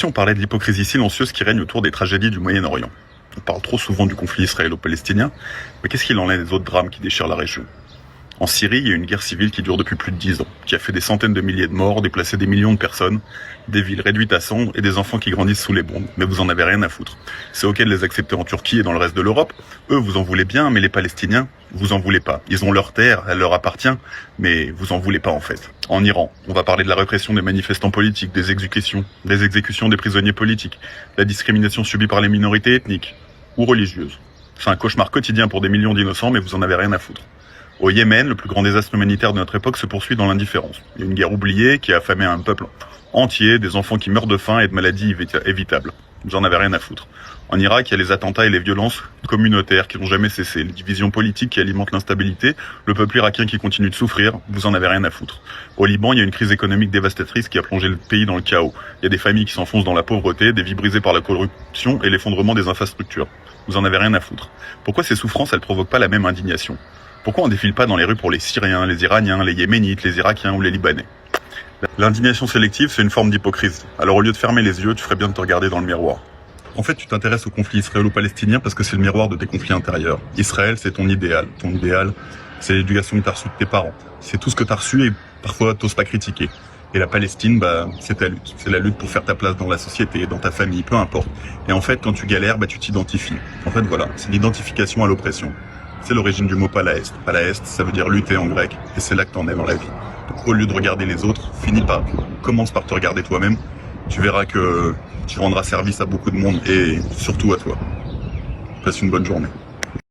si on parlait de l'hypocrisie silencieuse qui règne autour des tragédies du Moyen-Orient? On parle trop souvent du conflit israélo-palestinien, mais qu'est-ce qu'il en est des autres drames qui déchirent la région? En Syrie, il y a une guerre civile qui dure depuis plus de 10 ans, qui a fait des centaines de milliers de morts, déplacé des millions de personnes, des villes réduites à cendres et des enfants qui grandissent sous les bombes. Mais vous en avez rien à foutre. C'est ok de les accepter en Turquie et dans le reste de l'Europe. Eux, vous en voulez bien, mais les Palestiniens, vous en voulez pas. Ils ont leur terre, elle leur appartient, mais vous en voulez pas en fait. En Iran, on va parler de la répression des manifestants politiques, des exécutions des prisonniers politiques, la discrimination subie par les minorités ethniques ou religieuses. C'est un cauchemar quotidien pour des millions d'innocents, mais vous en avez rien à foutre. Au Yémen, le plus grand désastre humanitaire de notre époque se poursuit dans l'indifférence. Il y a une guerre oubliée qui a affamé un peuple entier, des enfants qui meurent de faim et de maladies évitables. Vous en avez rien à foutre. En Irak, il y a les attentats et les violences communautaires qui n'ont jamais cessé, les divisions politiques qui alimentent l'instabilité, le peuple irakien qui continue de souffrir, vous en avez rien à foutre. Au Liban, il y a une crise économique dévastatrice qui a plongé le pays dans le chaos. Il y a des familles qui s'enfoncent dans la pauvreté, des vies brisées par la corruption et l'effondrement des infrastructures. Vous en avez rien à foutre. Pourquoi ces souffrances, elles provoquent pas la même indignation? Pourquoi on défile pas dans les rues pour les Syriens, les Iraniens, les Yéménites, les Irakiens ou les Libanais? L'indignation sélective, c'est une forme d'hypocrisie. Alors au lieu de fermer les yeux, tu ferais bien de te regarder dans le miroir. En fait, tu t'intéresses au conflit israélo-palestinien parce que c'est le miroir de tes conflits intérieurs. Israël, c'est ton idéal. Ton idéal, c'est l'éducation que t'as reçue de tes parents. C'est tout ce que t'as reçu et parfois t'oses pas critiquer. Et la Palestine, c'est ta lutte. C'est la lutte pour faire ta place dans la société, dans ta famille, peu importe. Et en fait, quand tu galères, tu t'identifies. En fait, voilà, c'est l'identification à l'oppression. C'est l'origine du mot palaest. Palaest, ça veut dire lutter en grec, et c'est là que t'en es dans la vie. Donc au lieu de regarder les autres, commence par te regarder toi-même. Tu verras que tu rendras service à beaucoup de monde, et surtout à toi. Passe une bonne journée.